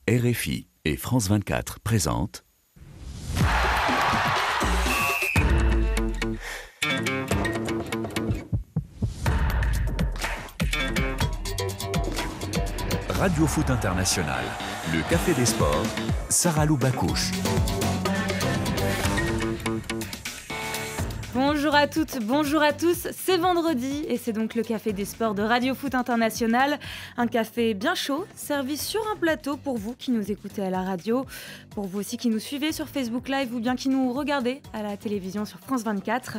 RFI et France 24 présentent Radio Foot International, le Café des Sports, Saralou Bakouche. Bonjour à toutes, bonjour à tous, c'est vendredi et c'est donc le Café des Sports de Radio Foot International. Un café bien chaud, servi sur un plateau pour vous qui nous écoutez à la radio, pour vous aussi qui nous suivez sur Facebook Live ou bien qui nous regardez à la télévision sur France 24.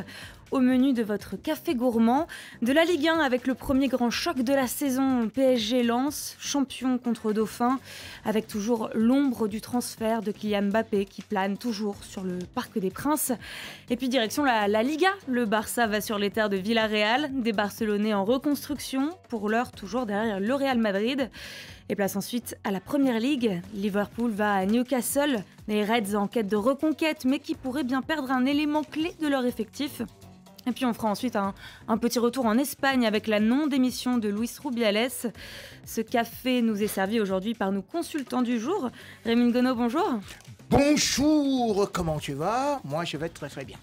Au menu de votre café gourmand, de la Ligue 1 avec le premier grand choc de la saison, PSG Lens, champion contre Dauphin, avec toujours l'ombre du transfert de Kylian Mbappé qui plane toujours sur le Parc des Princes. Et puis direction la Liga, le Barça va sur les terres de Villarreal, des Barcelonais en reconstruction, pour l'heure toujours derrière le Real Madrid. Et place ensuite à la Premier League. Liverpool va à Newcastle, les Reds en quête de reconquête, mais qui pourraient bien perdre un élément clé de leur effectif. Et puis on fera ensuite un petit retour en Espagne avec la non-démission de Luis Rubiales. Ce café nous est servi aujourd'hui par nos consultants du jour. Rémi Ngono, bonjour. Bonjour, comment tu vas? Moi, je vais très très bien.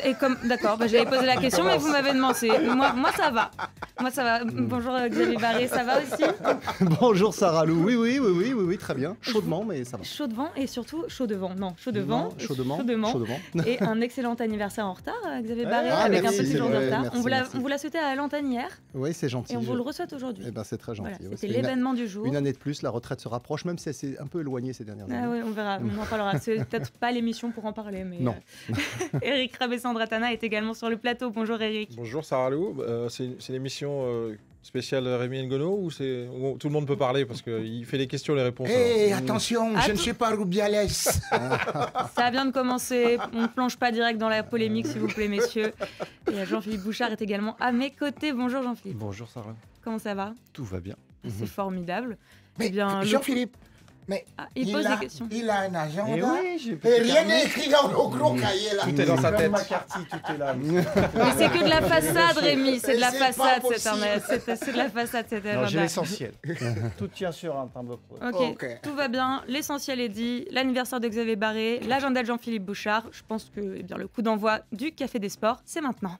Et d'accord, j'avais posé la question, mais vous m'avez demandé. Moi, ça va. Moi, ça va. Bonjour Xavier Barré, ça va aussi? Bonjour Saralou, oui, très bien. Chaudement, mais ça va. Chaud devant et surtout chaud devant. Non, chaud devant. Chaudement. Et un excellent anniversaire en retard, Xavier Barré, Ah, avec merci, un petit jour de retard. merci, on vous l'a souhaité à l'antenne hier. Oui, c'est gentil. Et on vous le re-souhaite aujourd'hui. Eh ben, c'est très gentil. Voilà, Ouais, c'était l'événement du jour. Une année de plus, la retraite se rapproche, même si elle s'est un peu éloignée ces dernières années. Ah oui, on verra, on en parlera. C'est peut-être pas l'émission pour en parler, mais non. Eric Rabessandratana est également sur le plateau. Bonjour Eric. Bonjour Saralou, c'est une émission spéciale Rémi Ngono où tout le monde peut parler parce qu'il fait les questions, les réponses. Hé, attention, je ne suis pas Rubiales. Ça vient de commencer, on ne plonge pas direct dans la polémique s'il vous plaît messieurs. Et Jean-Philippe Bouchard est également à mes côtés. Bonjour Jean-Philippe. Bonjour Sarah. Comment ça va? Tout va bien. C'est formidable. Mais Eh bien, Jean-Philippe, mais il pose des questions. Il a un agenda. Et oui, j'ai Et rien n'est écrit dans le gros cahier là. Tout est dans sa tête. McCarthy, tout est là. Mais c'est que de la façade Rémi, c'est de la C'est façade pas c'est de la façade cet Non, agenda. j'ai l'essentiel. Tout tient sur un timbre. Ok, tout va bien, l'essentiel est dit, l'anniversaire de Xavier Barré, l'agenda de Jean-Philippe Bouchard. Je pense que le coup d'envoi du Café des Sports, c'est maintenant.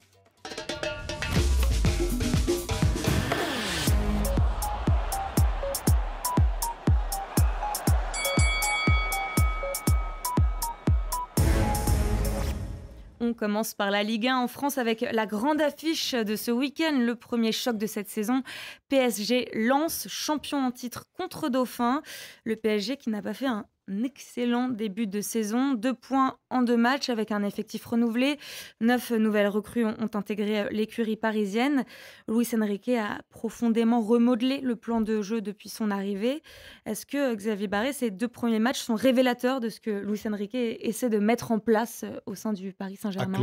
On commence par la Ligue 1 en France avec la grande affiche de ce week-end, le premier choc de cette saison. PSG Lens, champion en titre contre Dauphin. Le PSG qui n'a pas fait un excellent début de saison. 2 points en 2 matchs avec un effectif renouvelé. 9 nouvelles recrues ont intégré l'écurie parisienne. Luis Enrique a profondément remodelé le plan de jeu depuis son arrivée. Est-ce que, Xavier Barré, ces 2 premiers matchs sont révélateurs de ce que Luis Enrique essaie de mettre en place au sein du Paris Saint-Germain?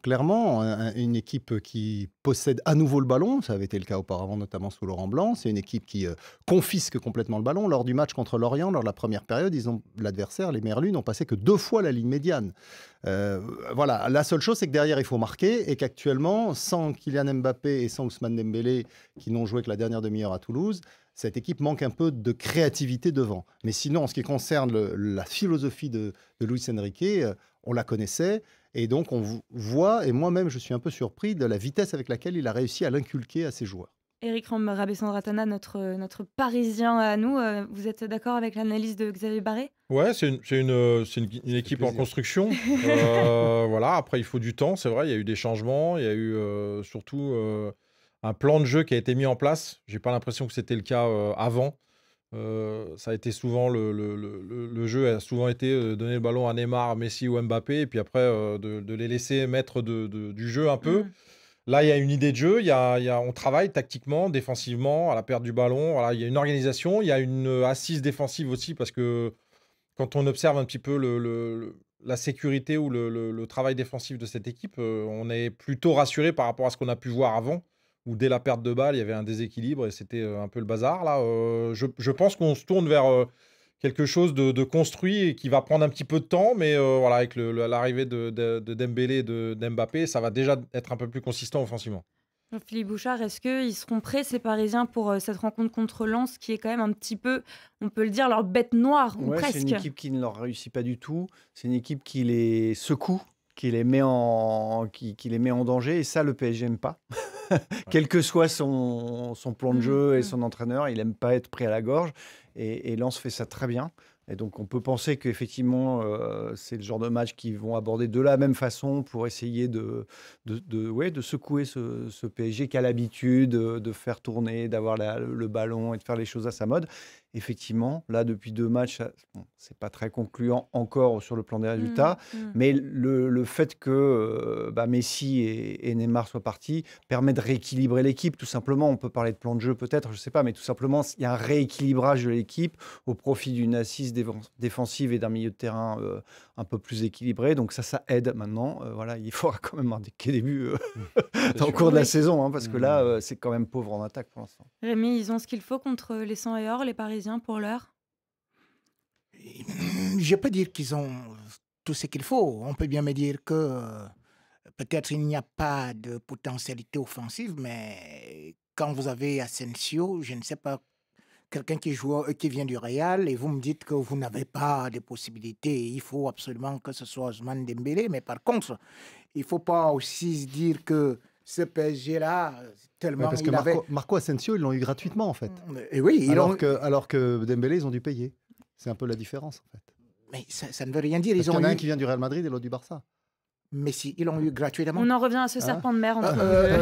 Clairement. Une équipe qui possède à nouveau le ballon. Ça avait été le cas auparavant, notamment sous Laurent Blanc. C'est une équipe qui confisque complètement le ballon. Lors du match contre Lorient, lors de la première période, l'adversaire, les Merlus, n'ont passé que 2 fois la ligne médiane. Voilà, la seule chose, c'est que derrière, il faut marquer et qu'actuellement, sans Kylian Mbappé et sans Ousmane Dembélé, qui n'ont joué que la dernière demi-heure à Toulouse, cette équipe manque un peu de créativité devant. Mais sinon, en ce qui concerne la philosophie de Luis Enrique, on la connaissait. Et donc, on voit, et moi-même, je suis un peu surpris de la vitesse avec laquelle il a réussi à l'inculquer à ses joueurs. Eric Rabessandratana, notre Parisien à nous, vous êtes d'accord avec l'analyse de Xavier Barré? Ouais, c'est une équipe en construction. Voilà, après, il faut du temps, c'est vrai. Il y a eu des changements. Il y a eu surtout un plan de jeu qui a été mis en place. Je n'ai pas l'impression que c'était le cas avant. Ça a été souvent le jeu a souvent été donner le ballon à Neymar, Messi ou Mbappé, et puis après de les laisser mettre du jeu un peu. Là, il y a une idée de jeu, on travaille tactiquement, défensivement, à la perte du ballon. Voilà, il y a une organisation, il y a une assise défensive aussi, parce que quand on observe un petit peu la sécurité ou le travail défensif de cette équipe, on est plutôt rassuré par rapport à ce qu'on a pu voir avant, où dès la perte de balle, il y avait un déséquilibre et c'était un peu le bazar. Là, je pense qu'on se tourne vers quelque chose de construit et qui va prendre un petit peu de temps, mais voilà, avec l'arrivée de Dembélé et d'Mbappé, ça va déjà être un peu plus consistant offensivement. Philippe Bouchard, est-ce qu'ils seront prêts, ces Parisiens, pour cette rencontre contre Lens, qui est quand même un petit peu, on peut le dire, leur bête noire, ou Ouais, presque? c'est une équipe qui ne leur réussit pas du tout. C'est une équipe qui les secoue, qui les met en danger. Et ça, le PSG n'aime pas. Quel que soit son plan de jeu et son entraîneur, il n'aime pas être pris à la gorge. Et Lens fait ça très bien. Et donc, on peut penser qu'effectivement, c'est le genre de match qu'ils vont aborder de la même façon pour essayer de secouer ce PSG qui a l'habitude de faire tourner, d'avoir le ballon et de faire les choses à sa mode. Effectivement, là, depuis 2 matchs, c'est pas très concluant encore sur le plan des résultats, mais le fait que Messi et Neymar soient partis permet de rééquilibrer l'équipe, tout simplement. On peut parler de plan de jeu peut-être, je sais pas, mais tout simplement, il y a un rééquilibrage de l'équipe au profit d'une assise défensive et d'un milieu de terrain un peu plus équilibré. Donc ça aide maintenant. Voilà, il faudra quand même marquer des buts au cours de la saison, hein, parce que là, c'est quand même pauvre en attaque pour l'instant. Rémi, ils ont ce qu'il faut contre les 100 et or, les Parisiens, pour l'heure? Je peux dire qu'ils ont tout ce qu'il faut. On peut bien me dire que peut-être il n'y a pas de potentialité offensive, mais quand vous avez Asensio, je ne sais pas, quelqu'un qui vient du Real, et vous me dites que vous n'avez pas de possibilités, il faut absolument que ce soit Ousmane Dembélé. Mais par contre, il ne faut pas aussi se dire que ce PSG-là, tellement parce que Marco Asensio, ils l'ont eu gratuitement, en fait. Et oui, alors que Dembélé, ils ont dû payer. C'est un peu la différence, en fait. Mais ça ne veut rien dire. Parce qu'il y en a un qui vient du Real Madrid et l'autre du Barça. Messi, ils l'ont eu gratuitement. On en revient à ce serpent de mer.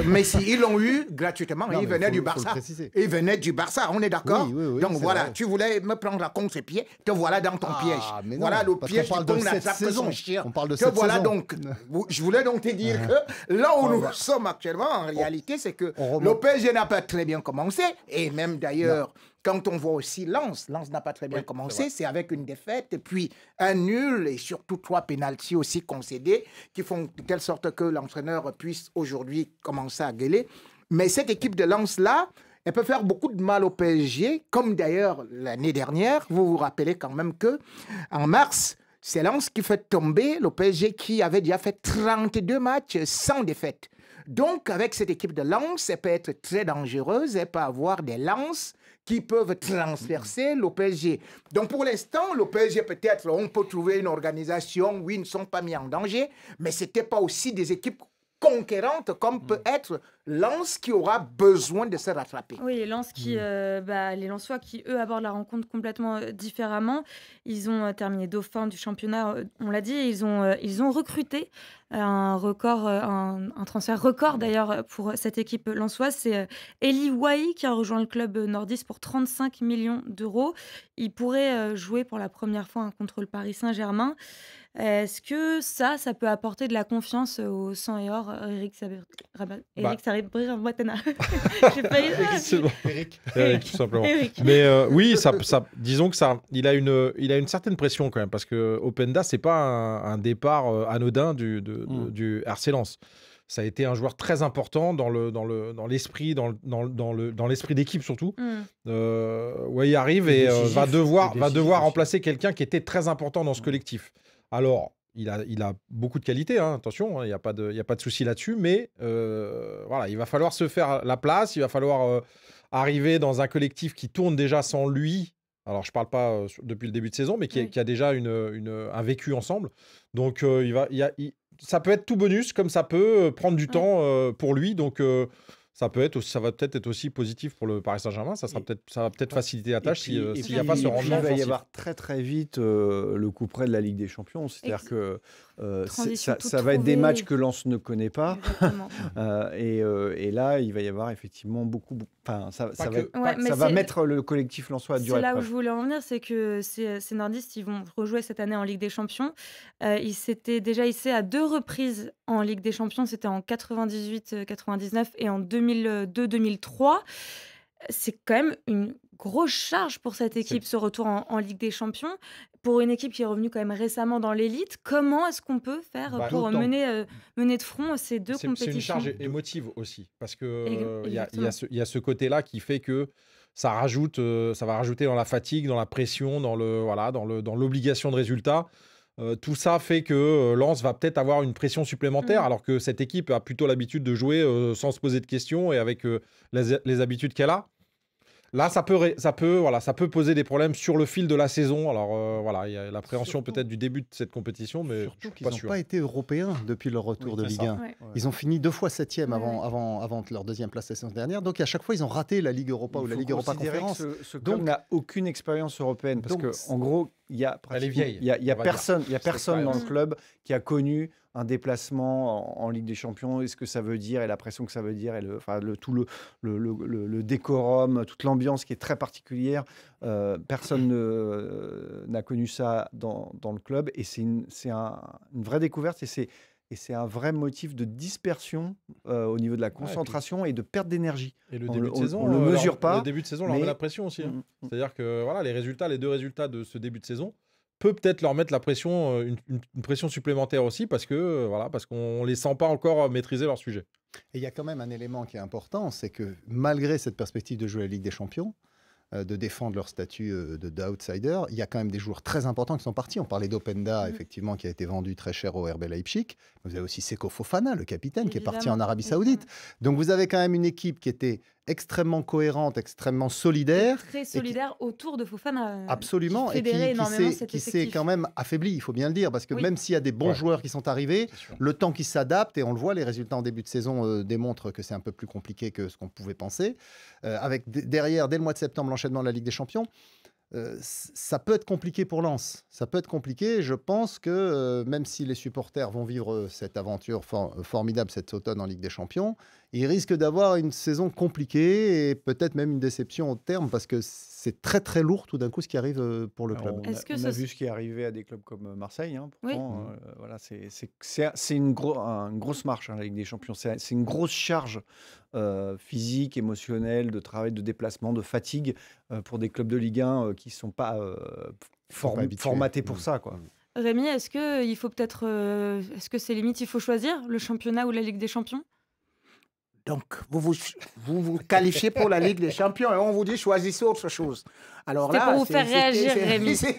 Messi, ils l'ont eu gratuitement. Non, il venait du Barça. Il venait du Barça, on est d'accord? Oui, donc voilà, vrai. tu voulais me prendre à contre-pied, te voilà dans ton piège. Voilà le piège du con n'attrape son chien. On parle de te cette voilà saison. Donc, je voulais donc te dire que là où nous sommes actuellement, en réalité, c'est que le PSG n'a pas très bien commencé. Et même d'ailleurs, quand on voit aussi Lens n'a pas très bien commencé, c'est avec une défaite et puis un nul et surtout 3 pénaltys aussi concédés qui font de telle sorte que l'entraîneur puisse aujourd'hui commencer à gueuler. Mais cette équipe de Lens-là, elle peut faire beaucoup de mal au PSG, comme d'ailleurs l'année dernière. Vous vous rappelez quand même que en mars, c'est Lens qui fait tomber le PSG qui avait déjà fait 32 matchs sans défaite. Donc, avec cette équipe de Lens, elle peut être très dangereuse, elle peut avoir des lances qui peuvent transpercer le PSG. Donc, pour l'instant, le PSG, peut-être, on peut trouver une organisation, oui, ils ne sont pas mis en danger, mais ce n'était pas aussi des équipes conquérantes comme peut être Lens qui aura besoin de se rattraper. Oui, les Lens les Lensois qui, eux, abordent la rencontre complètement différemment. Ils ont terminé dauphin du championnat, on l'a dit, ils ont recruté un transfert record d'ailleurs pour cette équipe lensoise. C'est Eli Wahi qui a rejoint le club nordiste pour 35 millions d'euros. Il pourrait jouer pour la première fois contre le Paris Saint-Germain. Est-ce que ça peut apporter de la confiance au sang et or, Eric Sabri-Watena? C'est bon. Eric, tout simplement. Mais oui, disons que il a une certaine pression quand même, parce que Openda, c'est pas un départ anodin du RC Lens. Ça a été un joueur très important dans l'esprit, dans l'esprit d'équipe surtout. Il arrive et va devoir remplacer quelqu'un qui était très important dans ce collectif. Alors, il a beaucoup de qualités, hein, attention, il n'y a pas de souci là-dessus, mais il va falloir se faire la place, il va falloir arriver dans un collectif qui tourne déjà sans lui. Alors, je ne parle pas depuis le début de saison, mais qui a déjà un vécu ensemble. Donc, ça peut être tout bonus, comme ça peut prendre du temps pour lui. Donc, ça va peut-être être aussi positif pour le Paris Saint-Germain. Ça va peut-être faciliter la tâche s'il n'y a pas ce rendement offensif. Il va y avoir très très vite le coup près de la Ligue des Champions. C'est-à-dire que ça va être des matchs que Lens ne connaît pas. Et là, il va y avoir effectivement beaucoup. Ça va mettre le collectif lensois à dur épreuve. C'est là où je voulais en venir, c'est que ces nordistes, ils vont rejouer cette année en Ligue des Champions. Ils s'étaient déjà hissés à 2 reprises en Ligue des Champions. C'était en 98-99 et en 2002-2003. C'est quand même une grosse charge pour cette équipe, ce retour en Ligue des Champions. Pour une équipe qui est revenue quand même récemment dans l'élite, comment est-ce qu'on peut faire pour mener de front ces deux compétitions? C'est une charge émotive aussi, parce qu'il y a ce côté-là qui fait que ça va rajouter dans la fatigue, dans la pression, dans l'obligation de résultat. Tout ça fait que Lens va peut-être avoir une pression supplémentaire, alors que cette équipe a plutôt l'habitude de jouer sans se poser de questions et avec les habitudes qu'elle a. Là, ça peut poser des problèmes sur le fil de la saison. Alors voilà, il y a l'appréhension peut-être du début de cette compétition, mais surtout je suis qu'ils pas n'ont sûr. pas été européens depuis leur retour de Ligue 1. Ouais. Ils ont fini 2 fois 7e avant leur deuxième place la saison dernière. Donc à chaque fois, ils ont raté la Ligue Europa ou la Ligue Europa Conférence. Ce club n'a aucune expérience européenne parce qu'en gros, il y a Elle est vieille. Il y a on va personne dans le Mm. club qui a connu un déplacement en Ligue des Champions et ce que ça veut dire et la pression que ça veut dire et tout le décorum, toute l'ambiance qui est très particulière. Personne n'a connu ça dans le club et c'est une vraie découverte et c'est un vrai motif de dispersion au niveau de la concentration et de perte d'énergie. Et le On début le- de saison, on le mesure pas, Le début de saison leur met mais- la pression aussi. Hein. Mm. C'est-à-dire que voilà, les 2 résultats de ce début de saison peut-être leur mettre la pression, une pression supplémentaire aussi, parce qu'on les sent pas encore maîtriser leur sujet. Et il y a quand même un élément qui est important, c'est que malgré cette perspective de jouer à la Ligue des Champions, de défendre leur statut d'outsider, il y a quand même des joueurs très importants qui sont partis. On parlait d'Openda, effectivement, qui a été vendu très cher au RB Leipzig. Vous avez aussi Seko Fofana, le capitaine, qui est parti en Arabie Saoudite. Donc vous avez quand même une équipe qui était extrêmement cohérente, extrêmement solidaire. Très solidaire autour de Fofana. Absolument, qui et fédérait énormément cet qui s'est effectif. quand même affaibli, il faut bien le dire, parce que Oui. même s'il y a des bons joueurs qui sont arrivés, C'est sûr. le temps qui s'adapte, et on le voit, les résultats en début de saison démontrent que c'est un peu plus compliqué que ce qu'on pouvait penser. Avec derrière, dès le mois de septembre, l'enchaînement de la Ligue des Champions, ça peut être compliqué pour Lens. Ça peut être compliqué. Je pense que même si les supporters vont vivre cette aventure formidable cet automne en Ligue des Champions, ils risquent d'avoir une saison compliquée et peut-être même une déception au terme parce que c'est très très lourd tout d'un coup ce qui arrive pour le club. Est-ce que On ce- a vu ce qui est arrivé à des clubs comme Marseille. Hein, Oui. pourtant, voilà, c'est une grosse marche, hein, la Ligue des Champions. C'est une grosse charge physique, émotionnelle, de travail, de déplacement, de fatigue pour des clubs de Ligue 1 qui ne sont pas habitués. formatés pour ça. Quoi. Rémi, est-ce que il faut peut-être, est-ce que c'est limite, il faut choisir le championnat ou la Ligue des Champions? Donc, vous qualifiez pour la Ligue des Champions et on vous dit choisissez autre chose. Alors C'était là, pour vous faire réagir, Rémi. C'est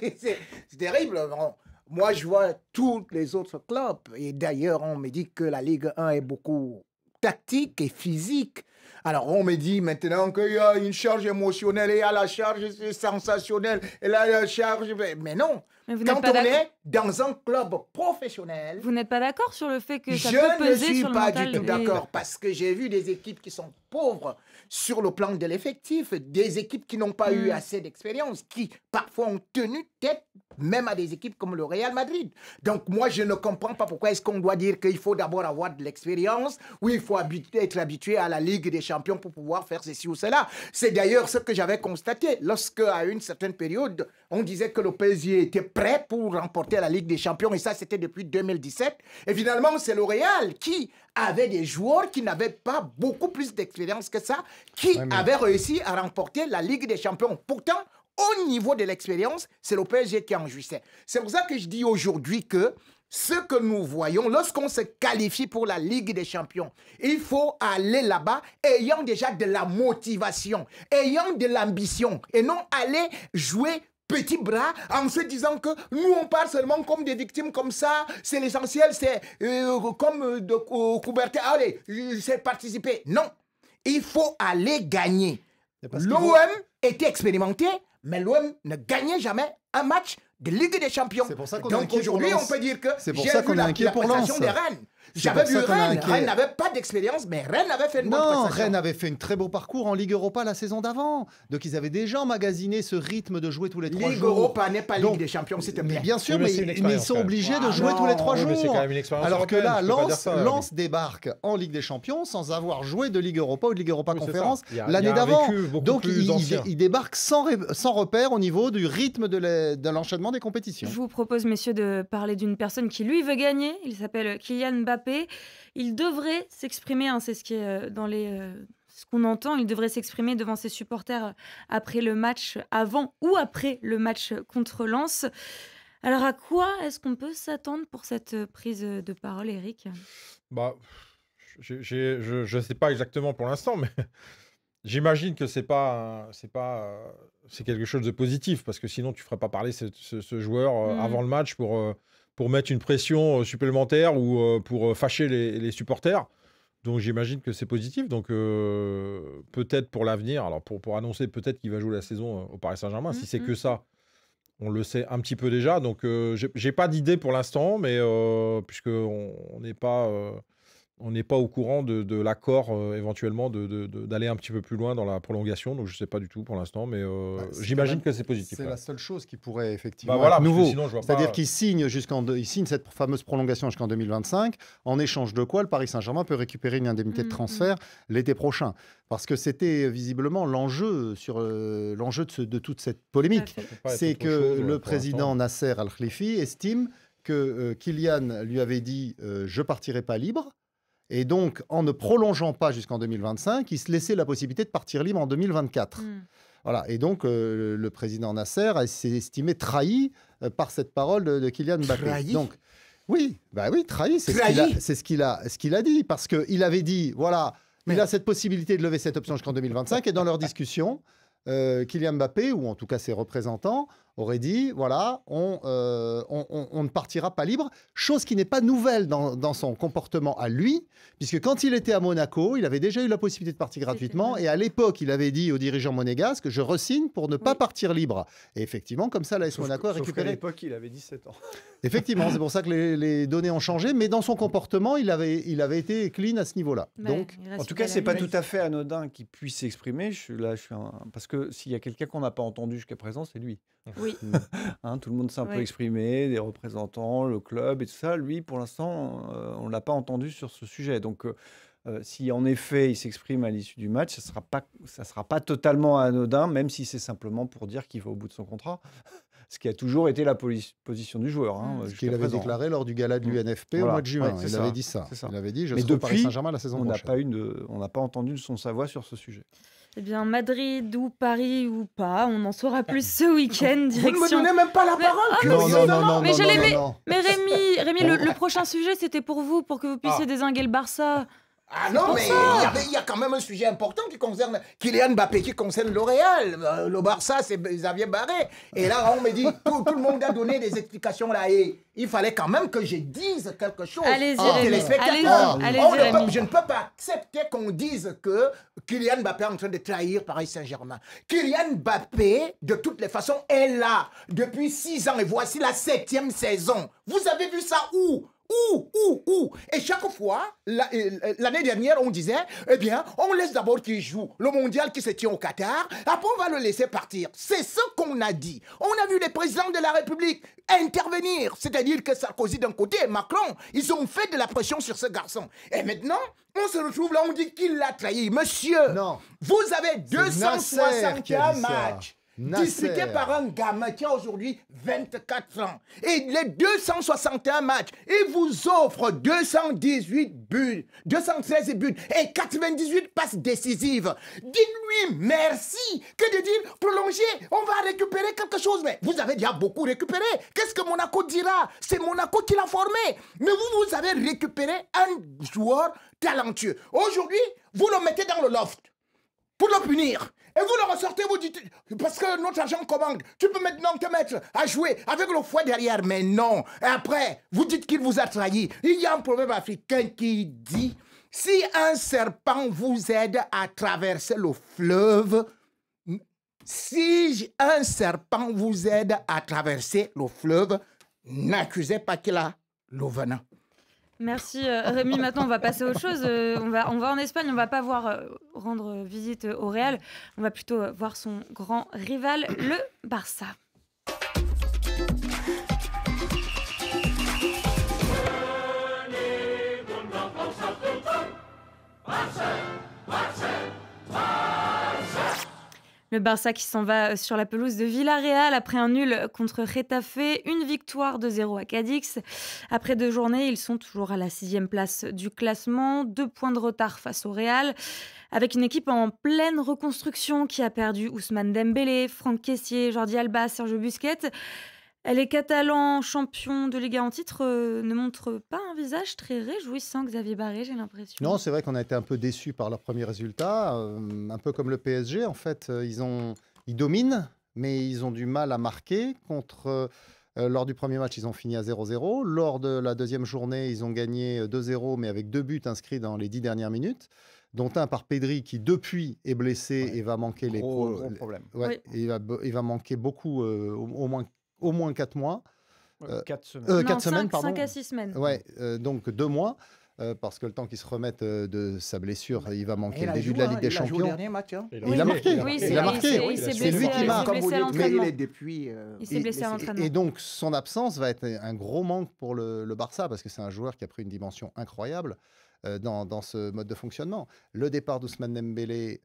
terrible. Bon, moi, je vois tous les autres clubs et d'ailleurs, on me dit que la Ligue 1 est beaucoup tactique et physique. Alors, on me dit maintenant qu'il y a une charge émotionnelle et il y a la charge sensationnelle et là, la charge... Mais non, Mais vous n'êtes quand pas on d'accord. est dans un club professionnel, Vous n'êtes pas d'accord sur le fait que ça je peut ne peser suis sur le pas mental du tout des- d'accord parce que j'ai vu des équipes qui sont pauvres sur le plan de l'effectif, des équipes qui n'ont pas eu assez d'expérience, qui parfois ont tenu tête même à des équipes comme le Real Madrid. Donc moi, je ne comprends pas pourquoi est-ce qu'on doit dire qu'il faut d'abord avoir de l'expérience ou il faut être habitué à la Ligue des Champions pour pouvoir faire ceci ou cela. C'est d'ailleurs ce que j'avais constaté lorsque, à une certaine période, on disait que le PSG était prêt pour remporter la Ligue des Champions et ça, c'était depuis 2017. Et finalement, c'est le Real qui avait des joueurs qui n'avaient pas beaucoup plus d'expérience que ça, qui avaient réussi à remporter la Ligue des Champions. Pourtant, au niveau de l'expérience, c'est le PSG qui en jouissait. C'est pour ça que je dis aujourd'hui que ce que nous voyons, lorsqu'on se qualifie pour la Ligue des Champions, il faut aller là-bas ayant déjà de la motivation, ayant de l'ambition, et non aller jouer petit bras en se disant que nous on part seulement comme des victimes comme ça, c'est l'essentiel, c'est comme de Coubertin, allez, c'est participer. Non, il faut aller gagner. L'OM était expérimenté, mais l'OM ne gagnait jamais un match de Ligue des Champions. C'est pour ça qu'on est Donc inquiet pour aujourd'hui, on Lens. peut dire que C'est pour j'ai ça vu qu'on est la inquiet pour prestation Lens. de Rennes. C'est J'avais pour vu ça qu'on est Rennes. inquiet. Rennes n'avait pas d'expérience, mais Rennes avait fait une bonne Non, prestation. Rennes avait fait un très beau parcours en Ligue Europa la saison d'avant. Donc ils avaient déjà emmagasiné ce rythme de jouer tous les 3 Ligue jours. Europa n'est pas Ligue Donc, des Champions, s'il te Mais plaît. bien sûr, Oui, mais mais, c'est une mais expérience, ils sont quand même. obligés de Ah jouer non, tous les 3 oui, jours. mais c'est quand même une expérience Alors que européenne, là, tu peux pas dire ça, Lens débarque en Ligue des Champions sans avoir joué de Ligue Europa ou de Ligue Europa Oui, c'est Conférence ça. Il y a l'année un d'avant. vécu beaucoup Donc plus ancien. ils débarquent sans repère au niveau du rythme de l'enchaînement des compétitions. Je vous propose, messieurs, de parler d'une personne qui, lui, veut gagner. Il s'appelle Kylian Mbappé. Il devrait s'exprimer, hein, c'est ce qui est dans ce qu'on entend, il devrait s'exprimer devant ses supporters après le match, avant ou après le match contre Lens. Alors, à quoi est-ce qu'on peut s'attendre pour cette prise de parole, Eric? Bah, je sais pas exactement pour l'instant, mais j'imagine que c'est quelque chose de positif parce que sinon tu ferais pas parler ce joueur avant le match pour mettre une pression supplémentaire ou pour fâcher les supporters. Donc j'imagine que c'est positif. Donc peut-être pour l'avenir, alors pour annoncer peut-être qu'il va jouer la saison au Paris Saint-Germain, si c'est que ça, on le sait un petit peu déjà. Donc j'ai pas d'idée pour l'instant, mais puisqu'on n'est pas... on n'est pas au courant de l'accord éventuellement d'aller un petit peu plus loin dans la prolongation. Donc, je ne sais pas du tout pour l'instant, mais j'imagine que c'est positif. C'est ouais. la seule chose qui pourrait effectivement voilà, être nouveau. C'est-à-dire qu'il signe, il signe cette fameuse prolongation jusqu'en 2025, en échange de quoi le Paris Saint-Germain peut récupérer une indemnité de transfert l'été prochain. Parce que c'était visiblement l'enjeu de toute cette polémique. C'est que le président Nasser Al-Khelaifi estime que Kylian lui avait dit « je partirai pas libre ». Et donc, en ne prolongeant pas jusqu'en 2025, il se laissait la possibilité de partir libre en 2024. Voilà. Et donc, le président Nasser s'est estimé trahi par cette parole de Kylian Mbappé. Trahi. Donc, oui, trahi, c'est ce qu'il a dit. Parce qu'il avait dit, voilà, il a cette possibilité de lever cette option jusqu'en 2025. Et dans leur discussion, Kylian Mbappé, ou en tout cas ses représentants, aurait dit, voilà, on ne partira pas libre, chose qui n'est pas nouvelle dans son comportement à lui, puisque quand il était à Monaco, il avait déjà eu la possibilité de partir gratuitement, et à l'époque, il avait dit aux dirigeants monégasques, je re-signe pour ne pas partir libre. Et effectivement, comme ça, l'AS Monaco a récupéré... à l'époque, il avait 17 ans. Effectivement, c'est pour ça que les données ont changé, mais dans son comportement, il avait été clean à ce niveau-là. Donc, en tout cas, c'est pas tout à fait anodin qu'il puisse s'exprimer. Parce que s'il y a quelqu'un qu'on n'a pas entendu jusqu'à présent, c'est lui. Oui. Tout le monde s'est un peu exprimé, des représentants, le club et tout ça. Lui, pour l'instant, on ne l'a pas entendu sur ce sujet. Donc, si en effet il s'exprime à l'issue du match, ça sera pas totalement anodin, même si c'est simplement pour dire qu'il va au bout de son contrat. Ce qui a toujours été la position du joueur. Ce qu'il avait déclaré lors du gala de l'UNFP au mois de juin. Il avait dit ça. Il avait dit, je serai au Paris Saint-Germain la saison prochaine. On n'a pas entendu son sa voix sur ce sujet. Eh bien, Madrid ou Paris ou pas, on en saura plus ce week-end. Vous ne me donnez même pas la parole. Non. Mais Rémi, le prochain sujet, c'était pour vous, pour que vous puissiez dézinguer le Barça. Ah non, mais il y a quand même un sujet important qui concerne Kylian Mbappé, qui concerne L'Oréal. Le Barça, c'est Xavier Barré. Et là, on me dit, tout le monde a donné des explications là. Et il fallait quand même que je dise quelque chose. Allez-y, Rémi. Je ne peux pas accepter qu'on dise que Kylian Mbappé est en train de trahir Paris Saint-Germain. Kylian Mbappé, de toutes les façons, est là depuis 6 ans. Et voici la 7e saison. Vous avez vu ça où ? Et chaque fois, l'année dernière, on disait, eh bien, on laisse d'abord qu'il joue le mondial qui se tient au Qatar, après on va le laisser partir. C'est ce qu'on a dit. On a vu les présidents de la République intervenir, c'est-à-dire que Sarkozy d'un côté et Macron, ils ont fait de la pression sur ce garçon. Et maintenant, on se retrouve là, on dit qu'il l'a trahi. Monsieur, vous avez 261 matchs. Disputé par un gamin qui a aujourd'hui 24 ans. Et les 261 matchs, il vous offre 218 buts, 213 buts et 98 passes décisives. Dites-lui merci que de dire prolonger, on va récupérer quelque chose. Mais vous avez déjà beaucoup récupéré. Qu'est-ce que Monaco dira? C'est Monaco qui l'a formé. Mais vous avez récupéré un joueur talentueux. Aujourd'hui, vous le mettez dans le loft pour le punir. Et vous le ressortez, vous dites, parce que notre agent commande, tu peux maintenant te mettre à jouer avec le fouet derrière. Mais non. Et après, vous dites qu'il vous a trahi. Il y a un proverbe africain qui dit, si un serpent vous aide à traverser le fleuve, n'accusez pas qu'il a le venin. Merci Rémi. Maintenant, on va passer à autre chose. On va en Espagne. On va pas rendre visite au Real. On va plutôt voir son grand rival, le Barça. Le Barça qui s'en va sur la pelouse de Villarreal après un nul contre Getafe, une victoire de 0 à Cadix. Après 2 journées, ils sont toujours à la 6e place du classement, 2 points de retard face au Real, avec une équipe en pleine reconstruction qui a perdu Ousmane Dembélé, Franck Kessié, Jordi Alba, Sergio Busquets. Les Catalans, champions de Liga en titre, ne montrent pas un visage très réjouissant, Xavier Barré, j'ai l'impression. Non, c'est vrai qu'on a été un peu déçus par leurs premiers résultats, un peu comme le PSG. En fait, ils dominent, mais ils ont du mal à marquer contre Lors du premier match, ils ont fini à 0-0. Lors de la deuxième journée, ils ont gagné 2-0, mais avec 2 buts inscrits dans les 10 dernières minutes, dont un par Pedri qui, depuis, est blessé et va manquer gros problème. Ouais, il va manquer beaucoup, au moins 4 mois. 4 semaines. 4 semaines, pardon. 5 à 6 semaines. Ouais, donc 2 mois. Parce que le temps qu'il se remette de sa blessure, il va manquer le début de la Ligue des Champions. Il a joué au dernier match. Hein. Il a marqué. Oui, Il a marqué. il s'est C'est lui qui marque. blessé à l'entraînement. Il s'est blessé à l'entraînement. Et donc, son absence va être un gros manque pour le Barça, parce que c'est un joueur qui a pris une dimension incroyable dans ce mode de fonctionnement. Le départ d'Ousmane Dembélé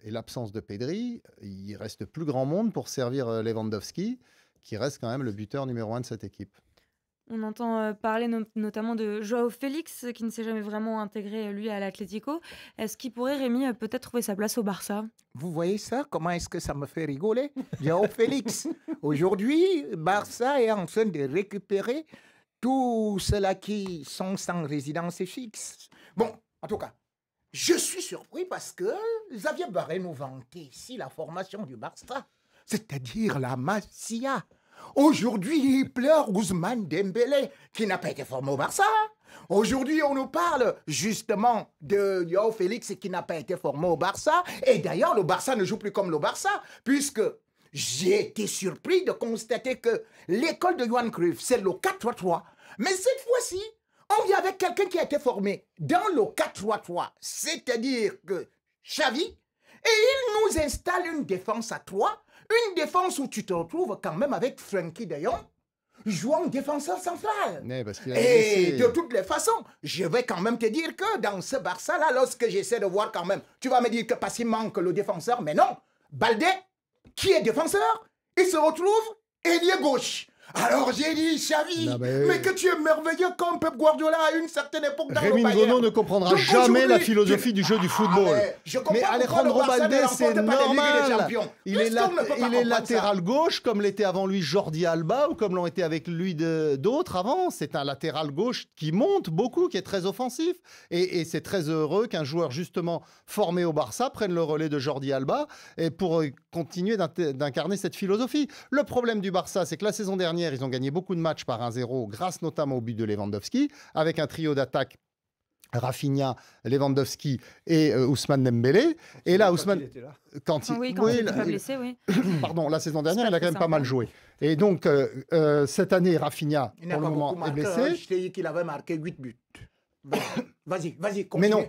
et l'absence de Pedri, il reste plus grand monde pour servir Lewandowski, qui reste quand même le buteur numéro 1 de cette équipe. On entend parler notamment de Joao Félix, qui ne s'est jamais vraiment intégré, lui, à l'Atlético. Est-ce qu'il pourrait, Rémi, peut-être trouver sa place au Barça? Vous voyez ça? Comment est-ce que ça me fait rigoler? Joao Félix. Aujourd'hui, Barça est en train de récupérer tous ceux-là qui sont sans résidence fixe. Bon, en tout cas, je suis surpris parce que Xavier Barré nous vantait ici la formation du Barça, c'est-à-dire la Masia. Aujourd'hui, il pleure Ousmane Dembélé, qui n'a pas été formé au Barça. Aujourd'hui, on nous parle justement de Joao Félix, qui n'a pas été formé au Barça. Et d'ailleurs, le Barça ne joue plus comme le Barça, puisque j'ai été surpris de constater que l'école de Johan Cruyff, c'est le 4-3-3. Mais cette fois-ci, on vient avec quelqu'un qui a été formé dans le 4-3-3, c'est-à-dire que Xavi, et il nous installe une défense à 3, une défense où tu te retrouves quand même avec Frenkie de Jong jouant défenseur central. Et de toutes les façons, je vais quand même te dire que dans ce Barça-là, lorsque j'essaie de voir quand même, tu vas me dire que parce qu'il manque le défenseur, mais non, Baldé, qui est défenseur, il se retrouve ailier gauche. Alors j'ai dit, Xavi, mais que tu es merveilleux comme Pep Guardiola à une certaine époque dans Rémi le Bayern. Ngono ne comprendra jamais la philosophie du jeu du football. Mais Alejandro Baldé, c'est normal. Il est latéral gauche, comme l'était avant lui Jordi Alba, ou comme l'ont été avec lui d'autres avant. C'est un latéral gauche qui monte beaucoup, qui est très offensif. Et c'est très heureux qu'un joueur justement formé au Barça prenne le relais de Jordi Alba et pour continuer d'incarner cette philosophie. Le problème du Barça, c'est que la saison dernière, ils ont gagné beaucoup de matchs par 1-0, grâce notamment au but de Lewandowski, avec un trio d'attaque Rafinha, Lewandowski et Ousmane Dembélé. Et là, Ousmane... Quand il n'était pas blessé, oui. Pardon, la saison dernière, il a quand même pas mal joué. Et donc, cette année, Rafinha, pour le moment, est blessé. Je t'ai dit qu'il avait marqué 8 buts. Vas-y, continue. Mais non.